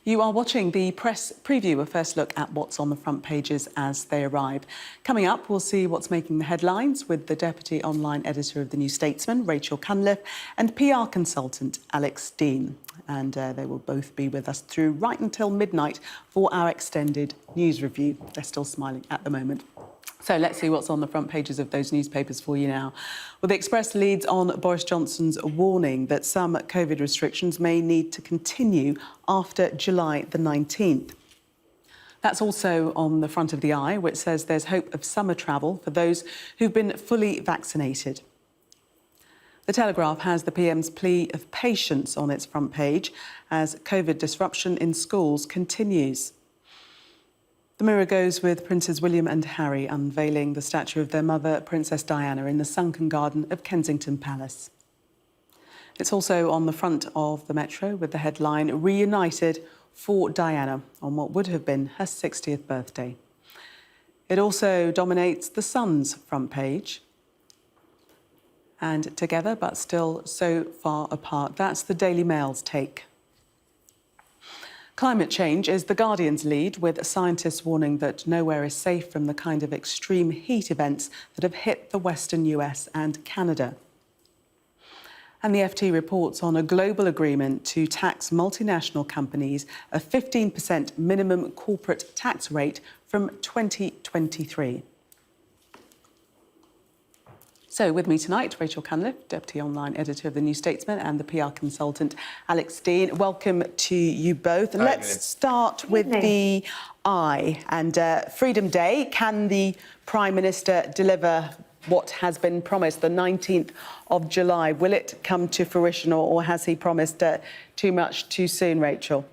You are watching the press preview, a first look at what's on the front pages as they arrive. Coming up, we'll see what's making the headlines with the Deputy Online Editor of the New Statesman, Rachel Cunliffe, and PR consultant Alex Deane. And they will both be with us through right until midnight for our extended news review. They're still smiling at the moment. So let's see what's on the front pages of those newspapers for you now. Well, the Express leads on Boris Johnson's warning that some COVID restrictions may need to continue after July the 19th. That's also on the front of the Eye, which says there's hope of summer travel for those who've been fully vaccinated. The Telegraph has the PM's plea of patience on its front page as COVID disruption in schools continues. The Mirror goes with Princes William and Harry unveiling the statue of their mother, Princess Diana, in the sunken garden of Kensington Palace. It's also on the front of the Metro with the headline, Reunited for Diana, on what would have been her 60th birthday. It also dominates the Sun's front page. And together, but still so far apart, that's the Daily Mail's take. Climate change is The Guardian's lead, with scientists warning that nowhere is safe from the kind of extreme heat events that have hit the western US and Canada. And the FT reports on a global agreement to tax multinational companies a 15% minimum corporate tax rate from 2023. So with me tonight, Rachel Cunliffe, Deputy Online Editor of the New Statesman, and the PR consultant, Alex Deane. Welcome to you both. And let's start with the Eye and Freedom Day. Can the Prime Minister deliver what has been promised, the 19th of July? Will it come to fruition, or has he promised too much too soon, Rachel?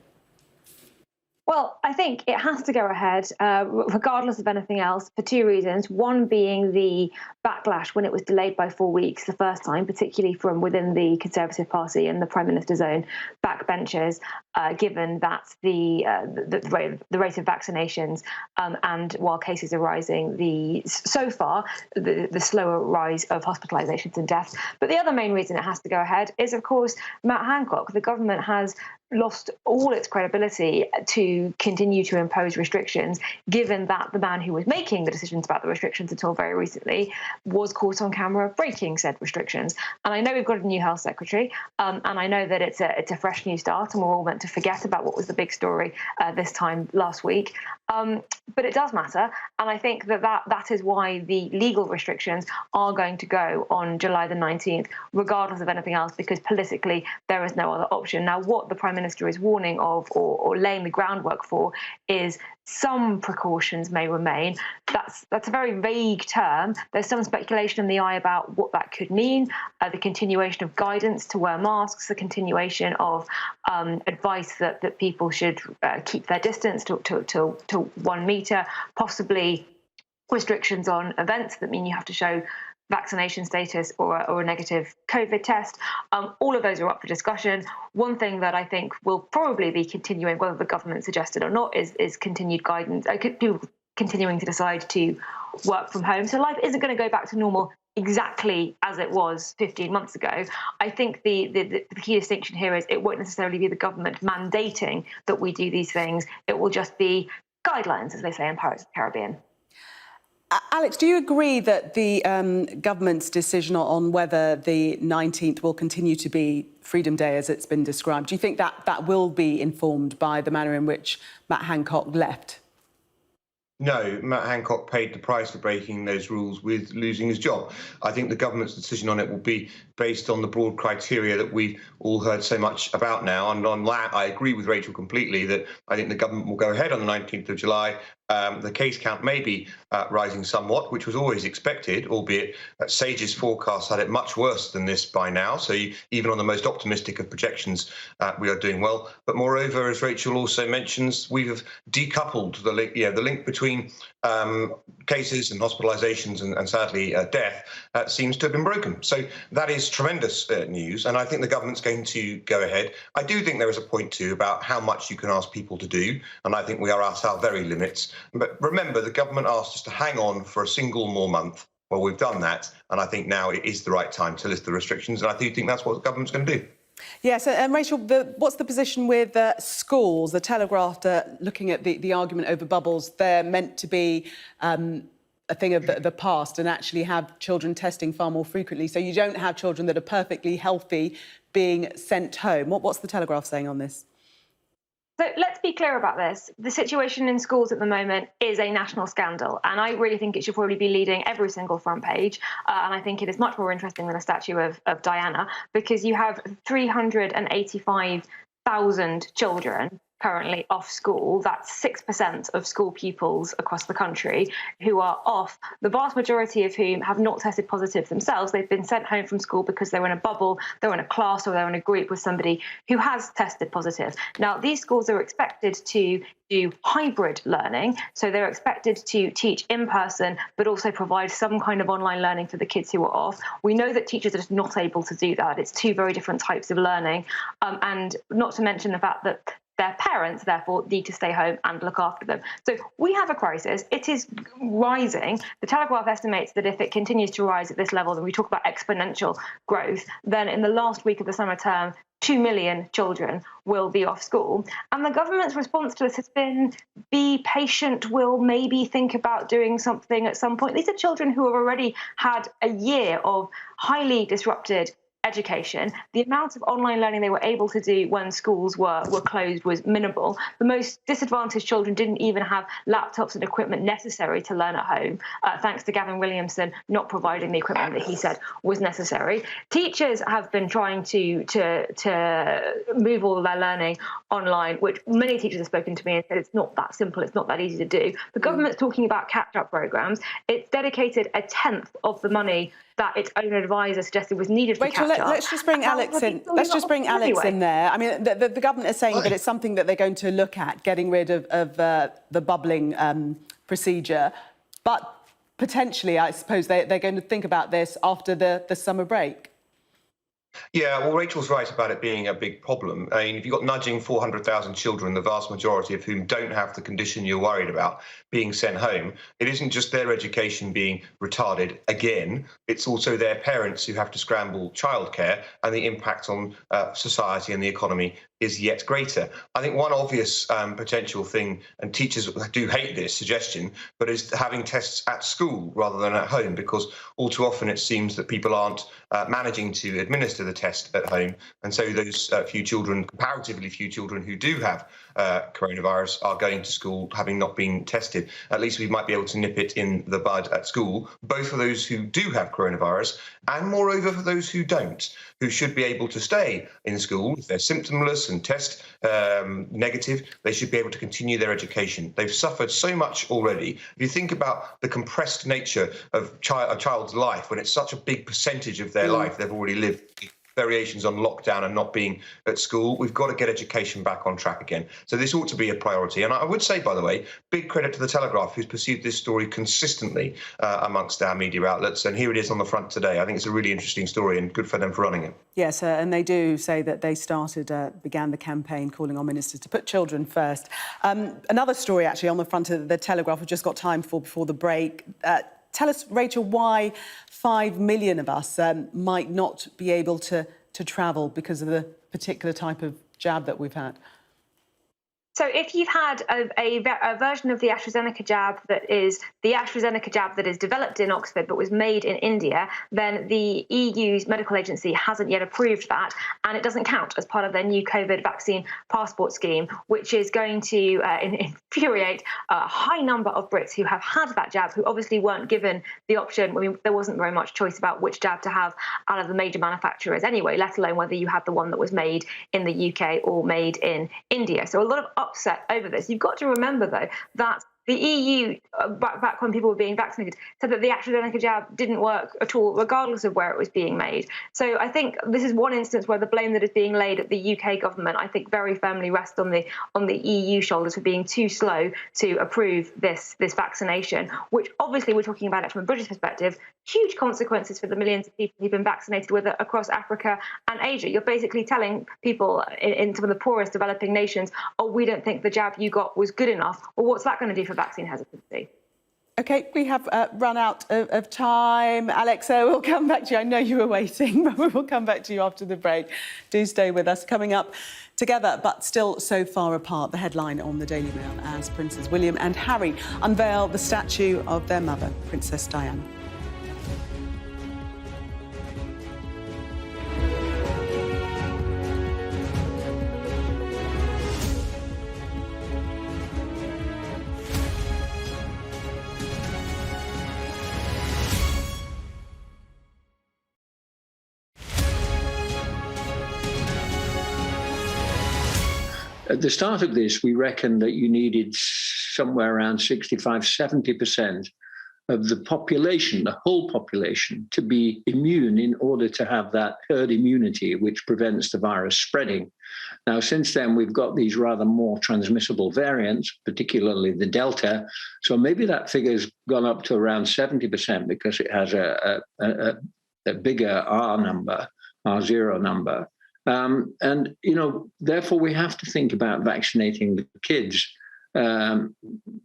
Well, I think it has to go ahead, regardless of anything else, for two reasons. One being the backlash when it was delayed by 4 weeks the first time, particularly from within the Conservative Party and the Prime Minister's own backbenchers, given that the rate of vaccinations and while cases are rising, so far the slower rise of hospitalisations and deaths. But the other main reason it has to go ahead is, of course, Matt Hancock. The government has lost all its credibility to continue to impose restrictions, given that the man who was making the decisions about the restrictions until very recently was caught on camera breaking said restrictions. And I know we've got a new health secretary, and I know that it's a fresh new start, and we're all meant to forget about what was the big story this time last week. But it does matter, and I think that is why the legal restrictions are going to go on July the 19th, regardless of anything else, because politically there is no other option. Now, what the Prime Minister is warning of or laying the groundwork for is some precautions may remain. That's a very vague term. There's some speculation in the Eye about what that could mean, the continuation of guidance to wear masks, the continuation of advice that people should keep their distance to 1 metre, possibly restrictions on events that mean you have to show vaccination status or a negative COVID test. All of those are up for discussion. One thing that I think will probably be continuing, whether the government suggested or not, is continued guidance, people continuing to decide to work from home. So life isn't going to go back to normal exactly as it was 15 months ago. I think the key distinction here is it won't necessarily be the government mandating that we do these things. It will just be guidelines, as they say in Pirates of the Caribbean. Alex, do you agree that the government's decision on whether the 19th will continue to be Freedom Day as it's been described, do you think that will be informed by the manner in which Matt Hancock left? No, Matt Hancock paid the price for breaking those rules with losing his job. I think the government's decision on it will be based on the broad criteria that we've all heard so much about now. And on that, I agree with Rachel completely that I think the government will go ahead on the 19th of July. The case count may be rising somewhat, which was always expected, albeit Sage's forecast had it much worse than this by now. So even on the most optimistic of projections, we are doing well. But moreover, as Rachel also mentions, we have decoupled the link between cases and hospitalisations and sadly death seems to have been broken. So that is tremendous news, and I think the government's going to go ahead. I do think there is a point too about how much you can ask people to do, and I think we are at our very limits. But remember, the government asked us to hang on for a single more month. Well, we've done that, and I think now it is the right time to lift the restrictions, and I do think that's what the government's going to do. Yes, and Rachel, what's the position with schools? The Telegraph, looking at the argument over bubbles, they're meant to be a thing of the past and actually have children testing far more frequently. So you don't have children that are perfectly healthy being sent home. What's the Telegraph saying on this? So let's be clear about this. The situation in schools at the moment is a national scandal, and I really think it should probably be leading every single front page. And I think it is much more interesting than a statue of Diana, because you have 385,000 children currently off school. That's 6% of school pupils across the country who are off, the vast majority of whom have not tested positive themselves. They've been sent home from school because they're in a bubble, they're in a class, or they're in a group with somebody who has tested positive. Now, these schools are expected to do hybrid learning, so they're expected to teach in person but also provide some kind of online learning for the kids who are off. We know that teachers are just not able to do that. It's two very different types of learning, and not to mention the fact that their parents, therefore, need to stay home and look after them. So we have a crisis. It is rising. The Telegraph estimates that if it continues to rise at this level, and we talk about exponential growth, then in the last week of the summer term, 2 million children will be off school. And the government's response to this has been, be patient, we'll maybe think about doing something at some point. These are children who have already had a year of highly disrupted education. The amount of online learning they were able to do when schools were closed was minimal. The most disadvantaged children didn't even have laptops and equipment necessary to learn at home, thanks to Gavin Williamson not providing the equipment that he said was necessary. Teachers have been trying to move all of their learning online, which many teachers have spoken to me and said it's not that simple, it's not that easy to do. The government's talking about catch-up programs. It's dedicated a tenth of the money that its own advisor suggested was needed for catch-up. Let's just bring Alex in. Let's just bring Alex in there. I mean, the government is saying that it's something that they're going to look at, getting rid of the bubbling procedure. But potentially, I suppose, they're going to think about this after the summer break. Yeah, well, Rachel's right about it being a big problem. I mean, if you've got nudging 400,000 children, the vast majority of whom don't have the condition you're worried about, being sent home, it isn't just their education being retarded again, it's also their parents who have to scramble childcare, and the impact on society and the economy is yet greater. I think one obvious potential thing, and teachers do hate this suggestion, but is having tests at school rather than at home, because all too often it seems that people aren't managing to administer the test at home. And so those few children, comparatively few children who do have coronavirus are going to school having not been tested. At least we might be able to nip it in the bud at school, both for those who do have coronavirus and moreover for those who don't, who should be able to stay in school if they're symptomless and test negative. They should be able to continue their education. They've suffered so much already. If you think about the compressed nature of a child's life, when it's such a big percentage of their life they've already lived, variations on lockdown and not being at school, we've got to get education back on track again. So this ought to be a priority. And I would say, by the way, big credit to the Telegraph, who's pursued this story consistently amongst our media outlets. And here it is on the front today. I think it's a really interesting story and good for them for running it. Yes, and they do say that they began the campaign calling on ministers to put children first. Another story, actually, on the front of the Telegraph we've just got time for before the break. Tell us, Rachel, why 5 million of us might not be able to travel because of the particular type of jab that we've had. So if you've had a version of the AstraZeneca jab that is the AstraZeneca jab that is developed in Oxford but was made in India, then the EU's medical agency hasn't yet approved that, and it doesn't count as part of their new COVID vaccine passport scheme, which is going to infuriate a high number of Brits who have had that jab, who obviously weren't given the option. I mean, there wasn't very much choice about which jab to have out of the major manufacturers anyway, let alone whether you had the one that was made in the UK or made in India. So a lot of upset over this. You've got to remember, though, that the EU, back when people were being vaccinated, said that the AstraZeneca jab didn't work at all, regardless of where it was being made. So I think this is one instance where the blame that is being laid at the UK government, I think, very firmly rests on the EU shoulders for being too slow to approve this vaccination, which obviously, we're talking about it from a British perspective, huge consequences for the millions of people who've been vaccinated with it across Africa and Asia. You're basically telling people in some of the poorest developing nations, oh, we don't think the jab you got was good enough. Well, what's that going to do for vaccine hesitancy? OK, we have run out of time. Alex, we'll come back to you. I know you were waiting, but we will come back to you after the break. Do stay with us. Coming up, together but still so far apart, the headline on the Daily Mail as Princes William and Harry unveil the statue of their mother, Princess Diana. At the start of this, we reckoned that you needed somewhere around 65–70% of the population, the whole population, to be immune in order to have that herd immunity which prevents the virus spreading. Now, since then, we've got these rather more transmissible variants, particularly the Delta. So maybe that figure's gone up to around 70% because it has a bigger R number, R0 number. And, you know, therefore we have to think about vaccinating the kids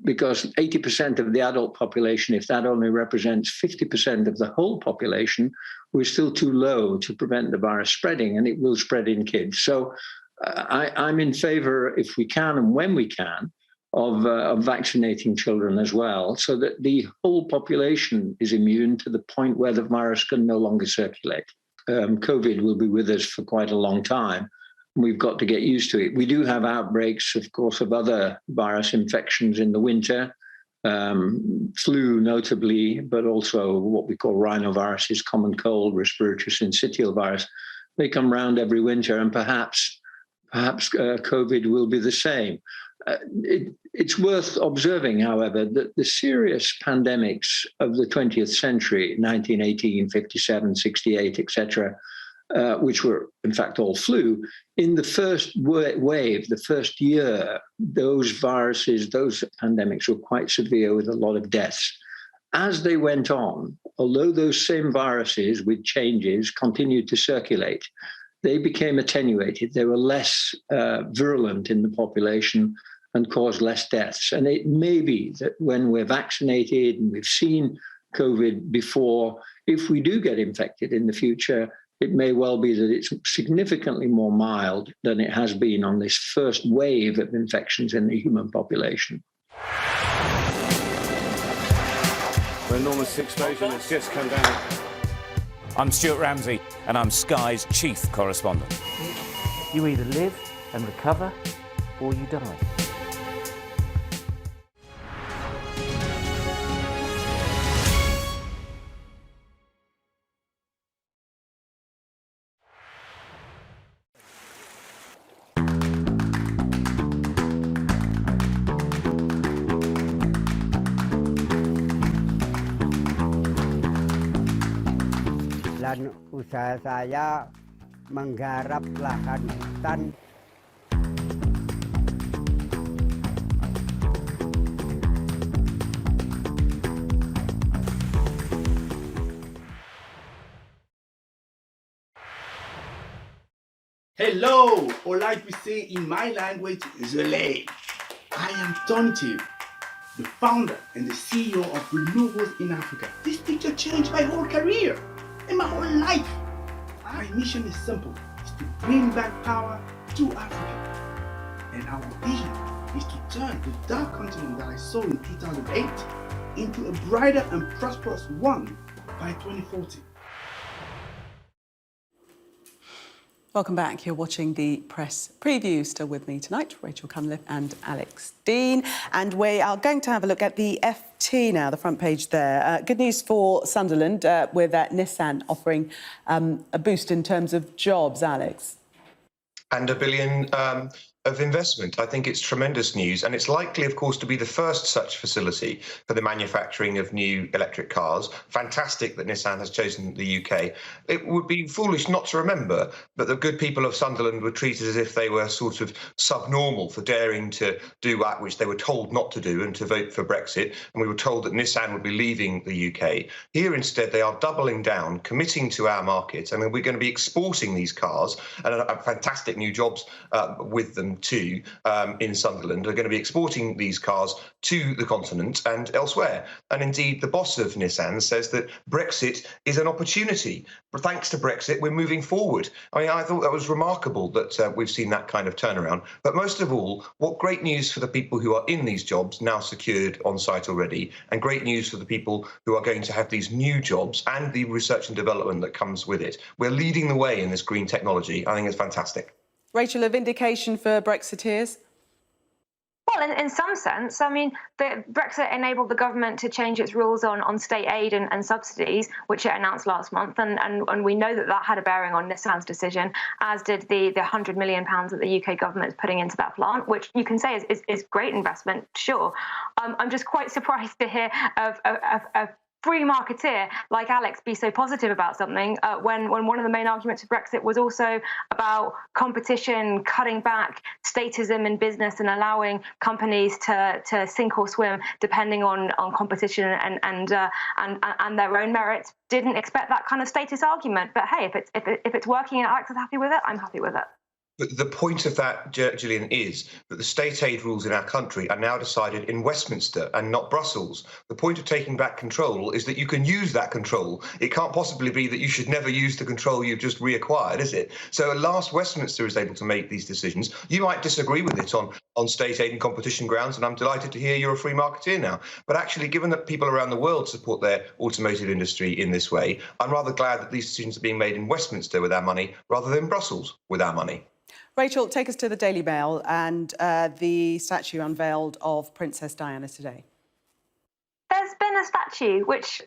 because 80% of the adult population, if that only represents 50% of the whole population, we're still too low to prevent the virus spreading, and it will spread in kids. So I'm in favor, if we can and when we can, of vaccinating children as well, so that the whole population is immune to the point where the virus can no longer circulate. COVID will be with us for quite a long time. We've got to get used to it. We do have outbreaks, of course, of other virus infections in the winter, flu notably, but also what we call rhinoviruses, common cold, respiratory syncytial virus. They come round every winter, and perhaps COVID will be the same. It's worth observing, however, that the serious pandemics of the 20th century, 1918, 57, 68, etc., which were in fact all flu, in the first wave, the first year, those viruses, those pandemics were quite severe with a lot of deaths. As they went on, although those same viruses with changes continued to circulate, they became attenuated. They were less virulent in the population and caused less deaths. And it may be that when we're vaccinated and we've seen COVID before, if we do get infected in the future, it may well be that it's significantly more mild than it has been on this first wave of infections in the human population. An enormous explosion has just come down. I'm Stuart Ramsey, and I'm Sky's chief correspondent. You either live and recover, or you die. Dan usaha saya menggarap lahan hutan. Hello, or like we say in my language, Zole. I am Tonti, the founder and the CEO of Renewables in Africa. This picture changed my whole career and my whole life. My mission is simple, it's to bring back power to Africa. And our vision is to turn the dark continent that I saw in 2008 into a brighter and prosperous one by 2040. Welcome back. You're watching the press preview. Still with me tonight, Rachel Cunliffe and Alex Deane. And we are going to have a look at the FT now, the front page there. Good news for Sunderland with Nissan offering a boost in terms of jobs, Alex. And £1 billion of investment. I think it's tremendous news, and it's likely, of course, to be the first such facility for the manufacturing of new electric cars. Fantastic that Nissan has chosen the UK. It would be foolish not to remember that the good people of Sunderland were treated as if they were sort of subnormal for daring to do that which they were told not to do and to vote for Brexit, and we were told that Nissan would be leaving the UK. Here, instead, they are doubling down, committing to our market, and we're going to be exporting these cars and fantastic new jobs with them to in Sunderland are going to be exporting these cars to the continent and elsewhere. And indeed, the boss of Nissan says that Brexit is an opportunity. But thanks to Brexit, we're moving forward. I mean, I thought that was remarkable that we've seen that kind of turnaround. But most of all, what great news for the people who are in these jobs now secured on site already, and great news for the people who are going to have these new jobs and the research and development that comes with it. We're leading the way in this green technology. I think it's fantastic. Rachel, a vindication for Brexiteers? Well, in some sense, I mean, the Brexit enabled the government to change its rules on state aid and subsidies, which it announced last month, and we know that had a bearing on Nissan's decision, as did the £100 million that the UK government is putting into that plant, which you can say is great investment, sure. I'm just quite surprised to hear of free marketeer like Alex be so positive about something when one of the main arguments of Brexit was also about competition, cutting back statism in business and allowing companies to sink or swim depending on competition and their own merits. Didn't expect that kind of status argument, but hey, if it's working and Alex is happy with it, I'm happy with it. But the point of that, Gillian, is that the state aid rules in our country are now decided in Westminster and not Brussels. The point of taking back control is that you can use that control. It can't possibly be that you should never use the control you've just reacquired, is it? So at last, Westminster is able to make these decisions. You might disagree with it on state aid and competition grounds, and I'm delighted to hear you're a free marketeer now. But actually, given that people around the world support their automotive industry in this way, I'm rather glad that these decisions are being made in Westminster with our money rather than Brussels with our money. Rachel, take us to the Daily Mail and the statue unveiled of Princess Diana today. There's been a statue which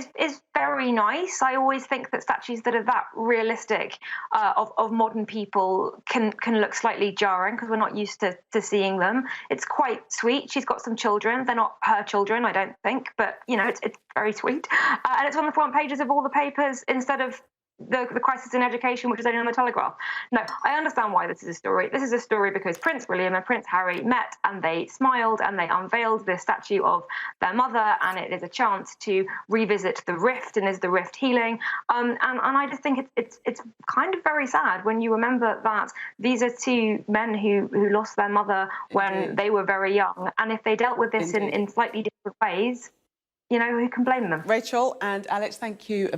is very nice. I always think that statues that are that realistic of modern people can look slightly jarring because we're not used to seeing them. It's quite sweet. She's got some children. They're not her children, I don't think, but you know, it's very sweet. And it's on the front pages of all the papers instead of the crisis in education, which is only on the Telegraph. No, I understand why this is a story. This is a story because Prince William and Prince Harry met and they smiled and they unveiled the statue of their mother, and it is a chance to revisit the rift, and is the rift healing? And I just think it's kind of very sad when you remember that these are two men who lost their mother when they were very young, and if they dealt with this in slightly different ways, you know, who can blame them? Rachel and Alex, thank you.